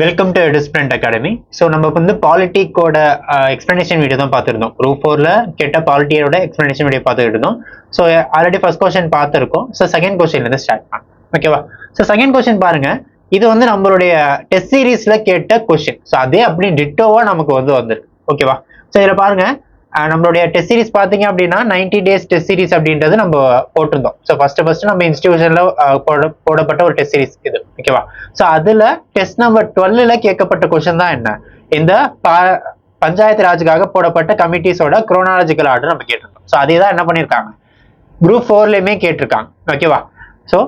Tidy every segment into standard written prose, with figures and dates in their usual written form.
Welcome to displant academy. So நம்ம வந்து பாலிட்டிக்கோட explanation video தான் பார்த்துருந்தோம். குரூப் 4ல கேட்ட பாலிட்டியோட எக்ஸ்பிளனேஷன் வீடியோ பார்த்துட்டு இருந்தோம். ஸோ ஆல்ரெடி ஃபர்ஸ்ட் கொஸ்டின் பார்த்துருக்கோம். ஸோ செகண்ட் கொஸ்டின்லேருந்து ஸ்டார்ட் பண்ணலாம். ஓகேவா? ஸோ செகண்ட் கொஸ்டின் பாருங்க. இது வந்து நம்மளுடைய டெஸ்ட் சீரீஸ்ல கேட்ட கொஸ்டின். ஸோ அதே அப்படி டிட்டோவா நமக்கு வந்து வந்துருக்கு. ஓகேவா? ஸோ இதில் பாருங்க, நம்மளுடைய டெஸ்ட் சீரிஸ் பார்த்தீங்க அப்படின்னா 90 டேஸ் டெஸ்ட் சீரிஸ் அப்படின்றது நம்ம போட்டிருந்தோம். ஸோ ஃபர்ஸ்ட் நம்ம இன்ஸ்டிடியூஷன்ல போடப்பட்ட ஒரு டெஸ்ட் சீரிஸ் இது. ஓகேவா? ஸோ அதுல டெஸ்ட் நம்பர் 12ல கேட்கப்பட்ட கொஸ்டின் தான் என்ன, இந்த பஞ்சாயத்து ராஜுக்காக போடப்பட்ட கமிட்டிஸோட குரோனாலஜிக்கல் ஆர்டர் நம்ம கேட்டிருந்தோம். ஸோ அதே தான் என்ன பண்ணியிருக்காங்க, குரூப் 4லயுமே கேட்டிருக்காங்க. ஓகேவா? ஸோ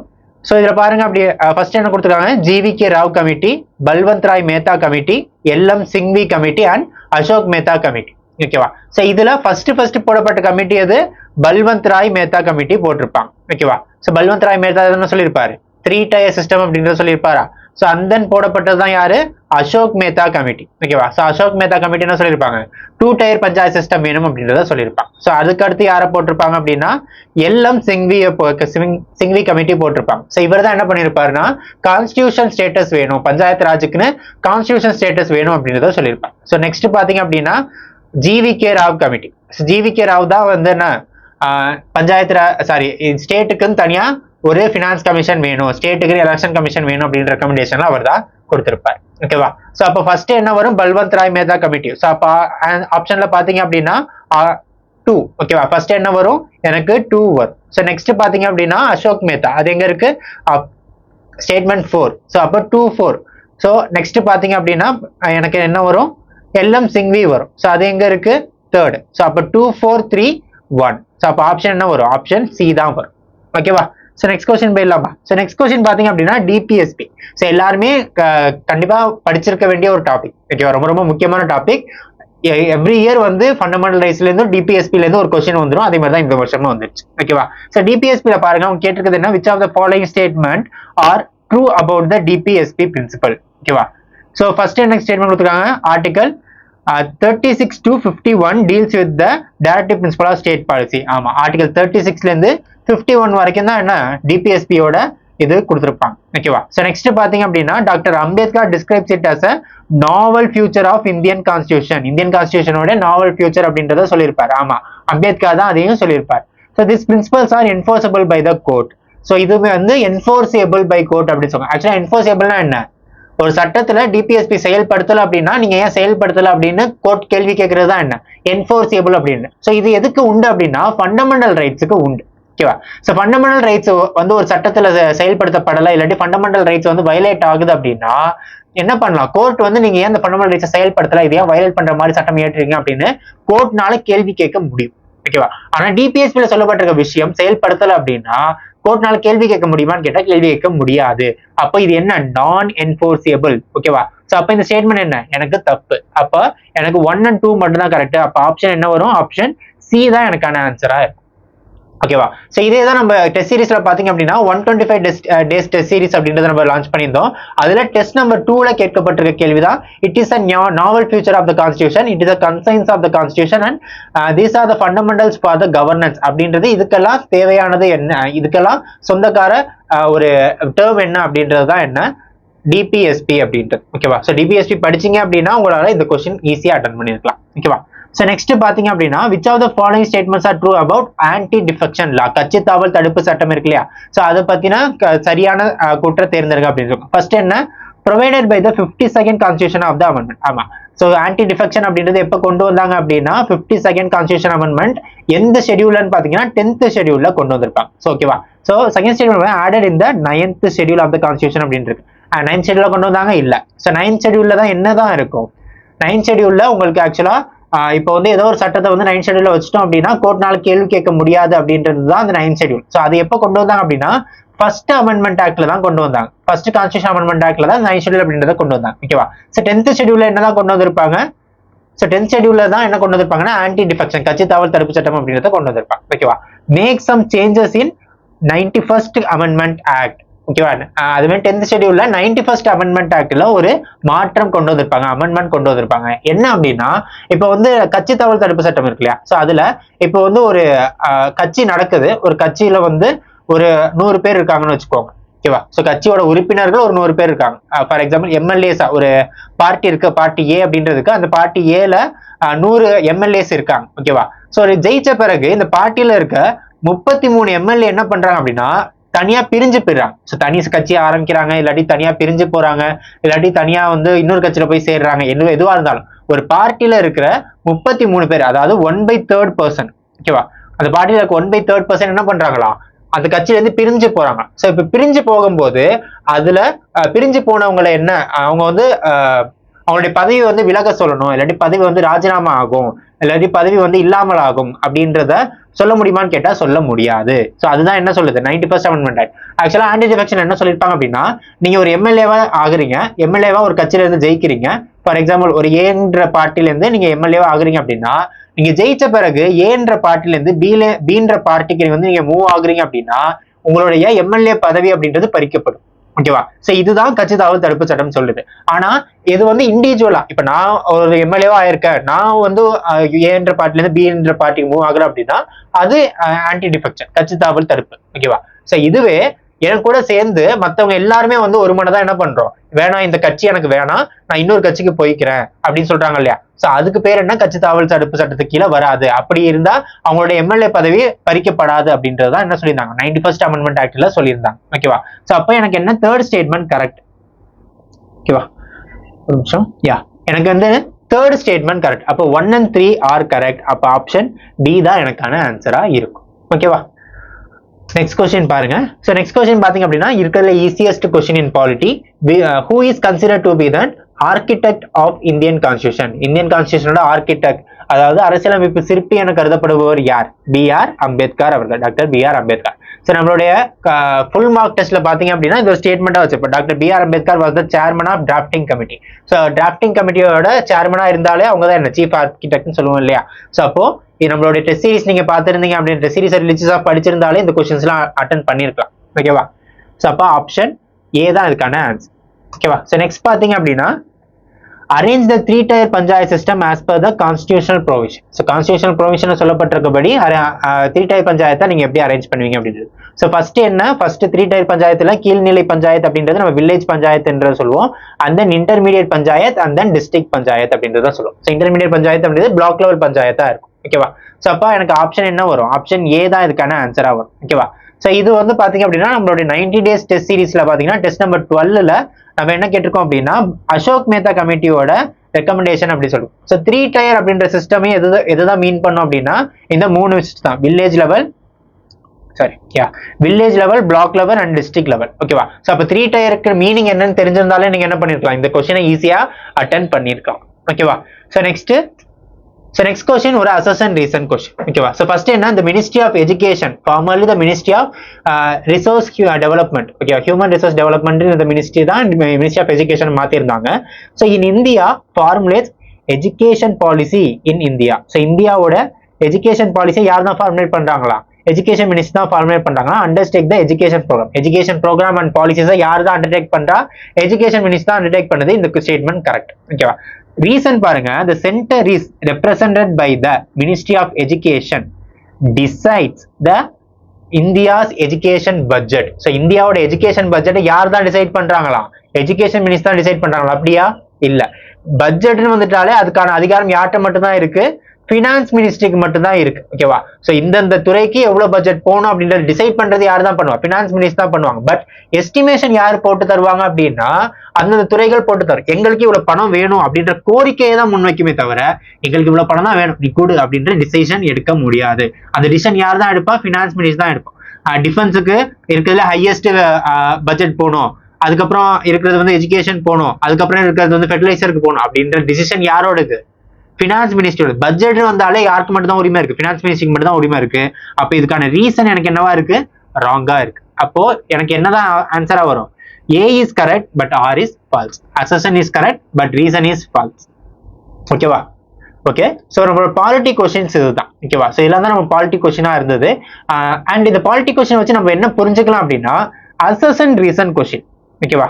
இதில் பாருங்க, அப்படி ஃபர்ஸ்ட் என்ன கொடுத்துருக்காங்க, GVK Rao committee, Balwant Rai Mehta committee, LM Singhvi committee and Ashok Mehta committee. ஓகேவா? சோ இதுல ஃபர்ஸ்ட் போடப்பட்ட கமிட்டி அது பல்வந்த் ராய் மேத்தா கமிட்டி போட்டிருப்பாங்க. ஓகேவா? சோ பல்வந்த் ராய் மேத்தா என்ன சொல்லியிருப்பாரு, 3 டயர் சிஸ்டம் அப்படின்றத சொல்லியிருப்பாரா. சோ அந்த போடப்பட்டதுதான் யாரு, அசோக் மேத்தா கமிட்டி. ஓகேவா? சோ அசோக் மேத்தா கமிட்டி என்ன சொல்லியிருப்பாங்க, 2 டயர் பஞ்சாயத்து சிஸ்டம் வேணும் அப்படின்றத சொல்லியிருப்பாங்க. சோ அதுக்கு அடுத்து யாரை போட்டிருப்பாங்க அப்படின்னா எல்எம் சிங்வி கமிட்டி போட்டிருப்பாங்க. சோ இவர் தான் என்ன பண்ணிருப்பாருன்னா கான்ஸ்டிடியூஷன் ஸ்டேட்டஸ் வேணும், பஞ்சாயத்து ராஜுக்குன்னு கான்ஸ்டிடியூஷன் ஸ்டேட்டஸ் வேணும் அப்படின்றத சொல்லியிருப்பாங்க. சோ நெக்ஸ்ட் பாத்தீங்க அப்படின்னா GVK Rao committee. GVK Rao தான் வந்து என்ன, ஸ்டேட்டுக்குன்னு தனியா ஒரு பினான்ஸ் கமிஷன் வேணும், ஸ்டேட்டுக்கு எலெக்ஷன் கமிஷன் வேணும் அப்படின்ற ரெக்கமெண்டேஷன் அவர் தான் கொடுத்திருப்பார். ஓகேவா? சோ அப்ப ஃபர்ஸ்ட் என்ன வரும், பல்வந்த் ராய் மேத்தா கமிட்டி. சோ அப்ப ஆப்ஷன்ல பாத்தீங்க அப்படின்னா 2. ஓகேவா? ஃபர்ஸ்ட் என்ன வரும், எனக்கு 2 வரும். சோ நெக்ஸ்ட் பாத்தீங்க அப்படின்னா அசோக் மேத்தா, அது எங்க இருக்கு, ஸ்டேட்மெண்ட் 4. சோ அப்ப 2 4. சோ நெக்ஸ்ட் பாத்தீங்க அப்படின்னா எனக்கு என்ன வரும், எல்எம் சிங்வி வரும். சோ அது எங்க இருக்கு, 3rd. சோ அப்ப 2 4 3 1. சோ அப்ப ஆப்ஷன் என்ன வரும், ஆப்ஷன் சி தான் வரும். ஓகேவா? சோ நெக்ஸ்ட் क्वेश्चन போயிடலாமா. சோ நெக்ஸ்ட் क्वेश्चन பாத்தீங்க அப்படின்னா டிபிஎஸ்பி. சோ எல்லாருமே கண்டிப்பா படிச்சிருக்க வேண்டிய ஒரு டாபிக். ஓகேவா? ரொம்ப ரொம்ப முக்கியமான டாபிக். எவ்ரி இயர் வந்து ஃபண்டமெண்டல் ரைட்ஸ்ல இருந்து டிபிஎஸ்பில இருந்து ஒரு क्वेश्चन வந்துரும். அதே மாதிரி தான் இந்த வருஷமும் வந்துருச்சு. ஓகேவா? சோ டிபிஎஸ்பில பாருங்க, அவங்க கேட்டிருக்கிறது என்ன, which of the following statement are true about the DPSP principle. ஓகேவா? சோ ஃபர்ஸ்ட் என்ன ஸ்டேட்மென்ட் கொடுத்திருக்காங்க, article 36 to 51 deals with the directive principle of state policy. ஆமா, ஆர்டிகல் 36ல இருந்து 51 வரைக்கும் தான் என்ன டிபிஎஸ்பி யோட இது கொடுத்திருப்பாங்க. ஓகேவா? சோ நெக்ஸ்ட் பாத்தீங்க அப்படின்னா doctor Ambedkar describes it as a novel future of Indian constitution. Indian கான்ஸ்டிடியூஷனோட நாவல் ஃபியூச்சர் அப்படின்றத சொல்லியிருப்பாரு. ஆமா, அம்பேத்கர் தான் அதையும் சொல்லியிருப்பார். So these principles are enforceable by the court. So இதுவே வந்து enforceable by court அப்படின்னு சொல்லுவாங்க. ஆக்சுவலா enforceableனா என்ன, ஒரு சட்டத்துல டிபிஎஸ்பி செயல்படுத்தல அப்படின்னா நீங்க ஏன் செயல்படுத்தல அப்படின்னு கோர்ட் கேள்வி கேட்கறது தான் என்ன, என்ஃபோர்சியபிள் அப்படின்னு. சோ இது எதுக்கு உண்டு அப்படின்னா ஃபண்டமெண்டல் ரைட்ஸுக்கு உண்டு. ஓகேவா? சோ ஃபண்டமெண்டல் ரைட்ஸ் வந்து ஒரு சட்டத்துல செயல்படுத்தப்படல, இல்லாட்டி ஃபண்டமெண்டல் ரைட்ஸ் வந்து வயலேட் ஆகுது அப்படின்னா என்ன பண்ணலாம், கோர்ட் வந்து நீங்க ஏன் அந்த ஃபண்டமெண்டல் ரைட்ஸை செயல்படுத்தல, இதை ஏன் வயலேட் பண்ற மாதிரி சட்டம் ஏற்றுறீங்க அப்படின்னு கோர்ட்னால கேள்வி கேட்க முடியும். ஓகேவா? ஆனா டிபிஎஸ்பில சொல்லப்பட்டிருக்க விஷயம் செயல்படுத்தல அப்படின்னா கோர்ட்னால கேள்வி கேட்க முடியுமான்னு கேட்டா கேள்வி கேட்க முடியாது. அப்ப இது என்ன, நான் என்ஃபோர்சியபிள். ஓகேவா? சோ அப்ப இந்த ஸ்டேட்மெண்ட் என்ன, எனக்கு தப்பு. அப்ப எனக்கு 1 and 2 மட்டும் தான் கரெக்ட். அப்ப ஆப்ஷன் என்ன வரும், ஆப்ஷன் சி தான் எனக்கான ஆன்சரா இருக்கும். ஓகேவா? சோ இதே தான் நம்ம டெஸ்ட் சீரிஸ்ல பாத்தீங்க அப்படின்னா 125 டேஸ் டெஸ்ட் சீரிஸ் அப்படின்றத நம்ம லான்ச் பண்ணியிருந்தோம். அதுல டெஸ்ட் நம்பர் 2ல கேட்கப்பட்டிருக்க கேள்விதான், it is a novel feature of the constitution, it is a concerns of the constitution and these are the fundamentals for the governance அப்படின்றது. இதுக்கெல்லாம் தேவையானது என்ன, இதுக்கெல்லாம் சொந்தக்கார ஒரு டேர்ம் என்ன அப்படின்றது தான் என்ன, டிபிஎஸ்பி அப்படின்றது. ஓகேவா? சோ டிபிஎஸ்பி படிச்சீங்க அப்படின்னா உங்களால இந்த கொஸ்டின் ஈஸியா அட்டெண்ட் பண்ணிருக்கலாம். ஓகேவா? சோ நெக்ஸ்ட் பாத்தீங்க அப்படின்னா which of the following statements are true about anti defection law. கட்சி தாவல் தடுப்பு சட்டம் இருக்கு இல்லையா, சோ அதை பத்தின சரியான குற்ற தேர்ந்தெடுங்க அப்படின்னு. ஃபர்ஸ்ட் என்ன, provided by the 52nd constitution of the amendment. ஆமா, சோ ஆன்டி டிஃபெக்ஷன் அப்படின்றது எப்ப கொண்டு வந்தாங்க அப்படின்னா 52nd constitution amendment எந்த ஷெட்யூல்னு பாத்தீங்கன்னா 10th ஷெட்யூல்ல கொண்டு வந்திருப்பாங்க. சோ ஓகேவா? So second schedule added in the 9th schedule of the constitution அப்படின்னு இருக்கு. 9th ஷெட்யூல்ல கொண்டு வந்தாங்க இல்ல. சோ 9th ஷெட்யூல்ல தான் என்னதான் இருக்கும், 9th ஷெட்யூல்ல உங்களுக்கு ஆக்சுவலா இப்போ வந்து ஏதோ ஒரு சட்டத்தை வந்து 9th ஷெட்யூல்ல வச்சுட்டோம் அப்படின்னா கோர்ட்னால கேள்வி கேட்க முடியாது அப்படின்றது தான் அந்த 9th ஷெட்யூல். சோ அது எப்போ கொண்டு வந்தாங்க அப்படின்னா ஃபர்ஸ்ட் அமெண்ட்மெண்ட் ஆக்ட்ல தான் கொண்டு வந்தாங்க. ஃபர்ஸ்ட் கான்ஸ்டிடியூஷன் அமெண்ட்மெண்ட் ஆக்ட்ல தான் 9th ஷெட்யூல் அப்படின்றத கொண்டு வந்தாங்க. ஓகேவா? சோ 10th ஷெட்யூல்ல என்னதான் கொண்டு வந்திருப்பாங்க, சோ 10th ஷெட்யூல்ல தான் என்ன கொண்டு வந்திருப்பாங்கன்னா ஆன்டி டிஃபெக்ஷன், கட்சி தாவல் தடுப்பு சட்டம் அப்படின்றத கொண்டு வந்திருப்பாங்க. ஓகேவா? Make some changes in 91st amendment act. ஓகேவா? அது மாதிரி 10th ஷெட்யூல்ல 91st அமெண்ட்மெண்ட் ஆக்ட்ல ஒரு மாற்றம் கொண்டு வந்திருப்பாங்க, அமெண்ட்மெண்ட் கொண்டு வந்திருப்பாங்க. என்ன அப்படின்னா இப்போ வந்து கட்சி தாவல் தடுப்பு சட்டம் இருக்கு இல்லையா, சோ அதுல இப்போ வந்து ஒரு கட்சி நடக்குது, ஒரு கட்சியில வந்து ஒரு 100 பேர் இருக்காங்கன்னு வச்சுக்கோங்க. ஓகேவா. ஸோ கட்சியோட உறுப்பினர்கள் ஒரு 100 பேர் இருக்காங்க. ஃபார் எக்ஸாம்பிள் எம்எல்ஏஸா ஒரு பார்ட்டி இருக்கு, பார்ட்டி ஏ அப்படின்றதுக்கு அந்த பார்ட்டி ஏல 100 எம்எல்ஏஸ் இருக்காங்க. ஓகேவா. ஸோ ஜெயிச்ச பிறகு இந்த பார்ட்டியில இருக்க 33 எம்எல்ஏ என்ன பண்றாங்க அப்படின்னா தனியா பிரிஞ்சு போயிடுறாங்க. ஸோ தனி கட்சியை ஆரம்பிக்கிறாங்க, இல்லாட்டி தனியா பிரிஞ்சு போறாங்க, இல்லாட்டி தனியா வந்து இன்னொரு கட்சியில போய் சேர்றாங்க. எதுவா இருந்தாலும் ஒரு பார்ட்டியில இருக்கிற 33 பேர், அதாவது 1/3 பர்சன். ஓகேவா. அந்த பார்ட்டியில இருக்க 1/3 பர்சன் என்ன பண்றாங்களா அந்த கட்சியில இருந்து பிரிஞ்சு போறாங்க. ஸோ இப்ப பிரிஞ்சு போகும்போது அதுல பிரிஞ்சு போனவங்களை என்ன அவங்க வந்து அவங்களுடைய பதவி வந்து விலக சொல்லணும், இல்லாட்டி பதவி வந்து ராஜினாமா ஆகும், இல்லாட்டி பதவி வந்து இல்லாமல் ஆகும் அப்படின்றத சொல்ல முடியுமான்னு கேட்டா சொல்ல முடியாது. ஸோ அதுதான் என்ன சொல்லுது 91st அமெண்ட்மெண்ட் ஆக்ட். ஆக்சுவலா ஆன்டி டிஃபெக்ஷன் என்ன சொல்லியிருப்பாங்க அப்படின்னா நீங்க ஒரு எம்எல்ஏவா ஆகுறீங்க, எம்எல்ஏவா ஒரு கட்சியில இருந்து ஜெயிக்கிறீங்க. ஃபார் எக்ஸாம்பிள் ஒரு ஏன்ற பார்ட்டில இருந்து நீங்க எம்எல்ஏவா ஆகுறீங்க அப்படின்னா நீங்க ஜெயிச்ச பிறகு ஏன்ற பார்ட்டில இருந்து பீன்ற பார்ட்டிக்கு வந்து நீங்க மூவ் ஆகுறீங்க அப்படின்னா உங்களுடைய எம்எல்ஏ பதவி அப்படின்றது பறிக்கப்படும். ஓகேவா. சோ இதுதான் கட்சி தாவல் தடுப்பு சட்டம் சொல்லுது. ஆனா இது வந்து இண்டிவிஜுவலா இப்ப நான் ஒரு எம்எல்ஏவா ஆயிருக்கேன், நான் வந்து ஏன்ற பார்ட்டில இருந்து பீன்ற பார்ட்டிக்கு மூவ் ஆகுறேன் அப்படின்னா அது ஆன்டி டிஃபெக்ஷன், கட்சி தாவல் தடுப்பு. ஓகேவா. சோ இதுவே என் கூட சேர்ந்து மத்தவங்க எல்லாருமே வந்து ஒரு மனதான் என்ன பண்றோம், வேணாம் இந்த கட்சி எனக்கு வேணாம், நான் இன்னொரு கட்சிக்கு போய்க்கிறேன் அப்படின்னு சொல்றாங்க இல்லையா. சோ அதுக்கு பேர் என்ன, கட்சி தாவல் தடுப்பு சட்டத்துக்கு கீழே வராது. அப்படி இருந்தா அவங்களோட எம்எல்ஏ பதவி பறிக்கப்படாது அப்படின்றதுதான் என்ன சொல்லியிருந்தாங்க 91st அமெண்ட்மெண்ட் ஆக்ட்ல சொல்லியிருந்தாங்க. ஓகேவா. சோ அப்ப எனக்கு என்ன தேர்ட் ஸ்டேட்மெண்ட் கரெக்ட். ஓகேவா. ஒரு நிமிஷம். யா எனக்கு வந்து தேர்ட் ஸ்டேட்மெண்ட் கரெக்ட். அப்போ 1 and 3 ஆர் கரெக்ட். அப்ப ஆப்ஷன் பி தான் எனக்கான ஆன்சரா இருக்கும். ஓகேவா. நெக்ஸ்ட் கொஸ்டின் பாருங்க. சோ நெக்ஸ்ட் கொஸ்டின் பாத்தீங்க அப்படின்னா இருக்கிறதுல easiest question in polity. Who is considered to be the architect of Indian constitution. Indian கான்ஸ்டியூஷனோட ஆர்கிடெக்ட், அதாவது அரசியலமைப்பு சிற்பி என கருதப்படுபவர் யார்? B.R. அம்பேத்கர் அவர்கள், டாக்டர் B.R. அம்பேத்கர். சோ நம்மளுடைய ஃபுல் மார்க் டெஸ்ட்ல பாத்தீங்க அப்படின்னா இந்த ஸ்டேட்மெண்டா வச்சிருப்போம், doctor B.R. Ambedkar was the chairman of drafting committee. So drafting கமிட்டியோட சேர்மனா இருந்தாலே அவங்க தான் என்ன சீஃப் ஆர்கிடெக்ட்னு சொல்லுவோம் இல்லையா. சோ அப்போ இது நம்மளுடைய டெஸ்ட் சீரிஸ் நீங்க பாத்திருந்தீங்க அப்படின்னு டெஸ்ட் சீரிஸ் ரிலீஜியஸா படிச்சிருந்தாலே இந்த கொஸ்டின்ஸ் எல்லாம் அட்டென்ட் பண்ணிருக்கலாம். ஓகேவா. சோ அப்ப ஆப்ஷன் ஏ தான் இதுக்கான ஆன்சர். ஓகேவா. சோ நெக்ஸ்ட் பாத்தீங்க அப்படின்னா arrange the 3-tier panchayat system as per the constitutional provision. So constitutional provision சொல்லப்பட்டிருக்கபடி 3-tier பஞ்சாயத்தை நீங்க எப்படி அரேஞ்ச் பண்ணுவீங்க அப்படின்றது. ஸோ ஃபர்ஸ்ட் என்ன, ஃபர்ஸ்ட் 3-tier பஞ்சாயத்துல கீழ்நிலை பஞ்சாயத்து அப்படின்றது நம்ம வில்லேஜ் பஞ்சாயத்து சொல்லுவோம். And then intermediate panchayat and then district panchayat அப்படின்றத சொல்லுவோம். ஸோ இன்டர்மீடியட் பஞ்சாயத்து அப்படின்றது பிளாக் லெவல் பஞ்சாயத்தா இருக்கும். ஓகேவா. ஸோ அப்ப எனக்கு ஆப்ஷன் என்ன வரும், ஆப்ஷன் ஏ தான் இதுக்கான ஆன்சரா வரும். ஓகேவா. ஸோ இது வந்து பாத்தீங்க அப்படின்னா நம்மளுடைய 90 days டெஸ்ட் சீரீஸ்ல பாத்தீங்கன்னா டெஸ்ட் நம்பர் 12ல நம்ம என்ன கேட்டிருக்கோம் அப்படின்னா அசோக் மேத்தா கமிட்டியோட ரெக்கமெண்டேஷன் அப்படி சொல்லுவோம். ஸோ 3-tier அப்படின்ற சிஸ்டமே எதுதான் மீன் பண்ணும் அப்படின்னா இந்த 3 விஷயம் தான், village level, block level and district level. ஓகேவா. ஸோ அப்ப 3-tierக்கு மீனிங் என்னன்னு தெரிஞ்சிருந்தாலே நீங்க என்ன பண்ணிருக்கலாம், இந்த கொஸ்டினை ஈஸியா அட்டென்ட் பண்ணிருக்கலாம். ஓகேவா. ஸோ நெக்ஸ்ட் கொஸ்டின் ஒரு அசஸ் அண்ட் ரீசன் கொஸ்டின். ஓகேவா. ஸோ ஃபர்ஸ்ட் என்ன, இந்த ministry of education, formerly the ministry of resource development. Okay, human resource development இந்த மினிஸ்ட்ரி தான் மினிஸ்ட்ரி ஆஃப் எஜுகேஷன் மாத்திருந்தாங்க. So in India formulates education policy in India. So இந்தியாவோட education policy யார் தான் formulate பண்றாங்களா, education minister தான் formulate பண்றாங்க. Undertake the education program and பாலிசிஸை யார் தான் அண்டர்டேக் பண்றா, எஜுகேஷன் மினிஸ்டர் தான் அண்டர்டேக் பண்ணது. இந்த ஸ்டேட்மெண்ட் கரெக்ட். ஓகேவா. ரீசன் பாருங்க, the center is represented by the Ministry of Education decides the India's education budget. So இந்தியாவோட எஜுகேஷன் பட்ஜெட்டை யார் தான் டிசைட் பண்றாங்களா, எஜுகேஷன் மினிஸ்டர் தான் டிசைட் பண்றாங்களா? அப்படியா? இல்ல. பட்ஜெட்னு வந்துட்டாலே அதுக்கான அதிகாரம் யார்கிட்ட மட்டும் தான் இருக்கு, பினான்ஸ் மினிஸ்ட்ரிக்கு மட்டும் தான் இருக்கு. ஓகேவா. சோ இந்த துறைக்கு எவ்வளவு பட்ஜெட் போகணும் அப்படின்றத டிசைட் பண்றது யார் தான் பண்ணுவா, பினான்ஸ் மினிஸ்டர் தான் பண்ணுவாங்க. பட் எஸ்டிமேஷன் யார் போட்டு தருவாங்க அப்படின்னா அந்தந்த துறைகள் போட்டு தரும். எங்களுக்கு இவ்வளவு பணம் வேணும் அப்படின்ற கோரிக்கையை தான் முன்வைக்குமே தவிர எங்களுக்கு இவ்வளவு பணம் தான் வேணும் நீ கொடு அப்படின்ற டிசிஷன் எடுக்க முடியாது. அந்த டிசிஷன் யார் தான் எடுப்பா, பினான்ஸ் மினிஸ்டர் தான் எடுப்போம். டிஃபென்ஸுக்கு இருக்கிறதுல ஹையஸ்ட் பட்ஜெட் போகணும், அதுக்கப்புறம் இருக்கிறது வந்து எஜுகேஷன் போகணும், அதுக்கப்புறம் இருக்கிறது வந்து ஃபெர்டிலைசருக்கு போகணும் அப்படின்ற டிசிஷன் யாரோடது, பினான்ஸ் மினிஸ்ட்ரியோட. பட்ஜெட் வந்தாலே யாருக்கு மட்டும் தான் உரிமை இருக்கு, பினான்ஸ் மினிஸ்ட்ரிக்கு மட்டும் தான் உரிமை இருக்கு. அப்ப இதுக்கான ரீசன் எனக்கு என்னவா இருக்கு, ராங்கா இருக்கு. அப்போ எனக்கு என்னதான் ஆன்சரா வரும், A is correct but R is false. Assertion is correct but reason is false. ஓகேவா. ஓகே. ஸோ நம்மளோட பாலிட்டி கொஸ்டின்ஸ் இதுதான். ஓகேவா. ஸோ இதெல்லாம் தான் நம்ம பாலிட்டி கொஸ்டினா இருந்தது. அண்ட் இந்த பாலிட்டி கொஸ்டின் வச்சு நம்ம என்ன புரிஞ்சுக்கலாம் அப்படின்னா அசஸ் அண்ட் ரீசன் கொஸ்டின். ஓகேவா.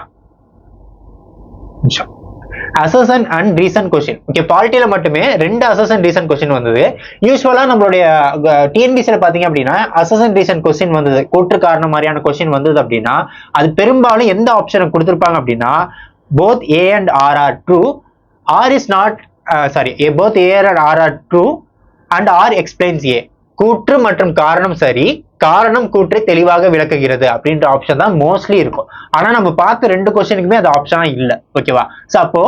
Assertion and reason question. Okay, பாலிட்டியில மட்டுமே 2 அசர்ஷன் ரீசன் கொஸ்டின் வந்தது. யூஸ்வலா நம்மளுடைய டிஎன்பிசில பாத்தீங்க அப்படின்னா அசர்ஷன் ரீசன் கொஸ்டின் வந்தது, கூற்று காரணம் மாதிரியான கொஸ்டின் வந்தது அப்படின்னா அது பெரும்பாலும் எந்த ஆப்ஷனை கொடுத்திருப்பாங்க அப்படின்னா both A and R are true, R is not both A and R are true and R explains A. கூற்று மற்றும் காரணம் சரி, காரணம் கூற்றை தெளிவாக விளக்குகிறது அப்படின்ற ஆப்ஷன் தான் மோஸ்ட்லி இருக்கும். ஆனா நம்ம பார்த்த 2 கொஸ்டினுக்குமே அது ஆப்ஷனா இல்ல. ஓகேவா? சோ அப்போ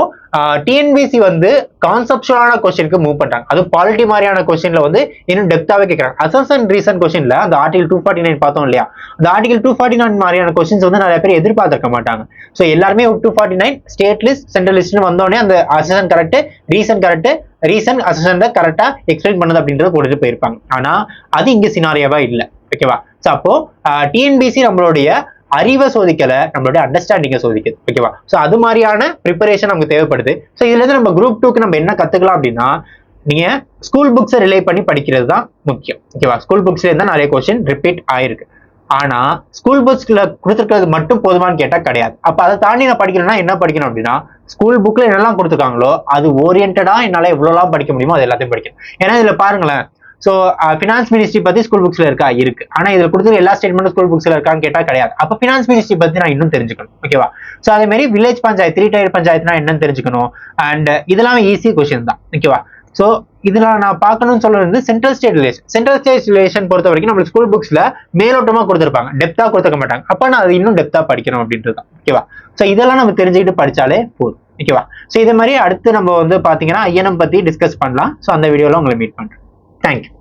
டிஎன்பிசி வந்து கான்செப்சுவலான கொஸ்டினுக்கு மூவ் பண்றாங்க. அது பாலிட்டி மாதிரியான கொஸ்டின்ல வந்து இன்னும் டெப்தாவே கேட்கறாங்க. அசர்ஷன் ரீசன் கொஸ்டின்ல அந்த ஆர்டிகல் 249 பார்த்தோம் இல்லையா, அந்த ஆர்டிகல் 249 மாதிரியான கொஸ்டின்ஸ் வந்து நிறைய பேர் எதிர்பார்த்திருக்க மாட்டாங்க. சோ எல்லாருமே 249 ஸ்டேட் லிஸ்ட் சென்ட்ரல் லிஸ்ட்னு வந்தோடனே அந்த assertion correct, reason correct, reason assertion கரெக்டா எக்ஸ்பிளைன் பண்ணது அப்படின்றத கொடுத்துட்டு போயிருப்பாங்க. ஆனா அது இங்க சினாரியாவா இல்ல. ஓகேவா? சோ அப்போ டிஎன்பிசி நம்மளுடைய அறிவை சோதிக்கல, நம்மளுடைய அண்டர்ஸ்டாண்டிங்கை சோதிக்குது. ஓகேவா? சோ அது மாதிரியான ப்ரிப்பரேஷன் நமக்கு தேவைப்படுது. சோ இதுல இருந்து நம்ம குரூப் 2க்கு நம்ம என்ன கத்துக்கலாம் அப்படின்னா, நீங்க ஸ்கூல் புக்ஸை ரிலே பண்ணி படிக்கிறது தான் முக்கியம். ஓகேவா? ஸ்கூல் புக்ஸ்ல இருந்தா நிறைய கொஸ்டின் ரிப்பீட் ஆயிருக்கு. ஆனா ஸ்கூல் புக்ஸ்ல கொடுத்துருக்கிறது மட்டும் போதுமான்னு கேட்டா கிடையாது. அப்ப அதை தாண்டி நான் படிக்கணும்னா என்ன படிக்கணும் அப்படின்னா, ஸ்கூல் புக்ல என்னெல்லாம் கொடுத்துருக்காங்களோ அது ஓரியன்டா என்னால எவ்வளவுலாம் படிக்க முடியுமோ அது எல்லாத்தையும் படிக்கணும். ஏன்னா இதுல பாருங்களேன், சோ பினான்ஸ் மினிஸ்ட்ரி பத்தி ஸ்கூல் புக்ஸ்ல இருக்கா? இருக்கு. ஆனா இதுல கொடுத்துருக்க எல்லா ஸ்டேட்மெண்ட்டும் ஸ்கூல் புக்ஸ்ல இருக்கான்னு கேட்டா கிடையாது. அப்ப பினான்ஸ் மினிஸ்ட்ரி பத்தி நான் இன்னும் தெரிஞ்சுக்கணும். ஓகேவா? சோ அதே மாதிரி வில்லேஜ் பஞ்சாயத்து, 3 டயர் பஞ்சாயத்துனா என்னன்னு தெரிஞ்சுக்கணும். அண்ட் இதெல்லாம் ஈஸி கொஸ்டின் தான். ஓகேவா? சோ இதுல நான் பார்க்கணும்னு சொல்றது central state relation. Central state relation பொறுத்த வரைக்கும் நம்ம ஸ்கூல் புக்ஸ்ல மேலோட்டமா கொடுத்துருப்பாங்க, டெப்தா கொடுத்துக்க மாட்டாங்க. அப்ப நான் அது இன்னும் டெப்தா படிக்கணும் அப்படின்றது தான். ஓகேவா? சோ இதெல்லாம் நம்ம தெரிஞ்சுக்கிட்டு படிச்சாலே போதும். ஓகேவா? சோ இதே மாதிரி அடுத்து நம்ம வந்து பாத்தீங்கன்னா ஐஎன்எம் பத்தி டிஸ்கஸ் பண்ணலாம். சோ அந்த வீடியோல உங்களை மீட் பண்றேன். தேங்க்யூ.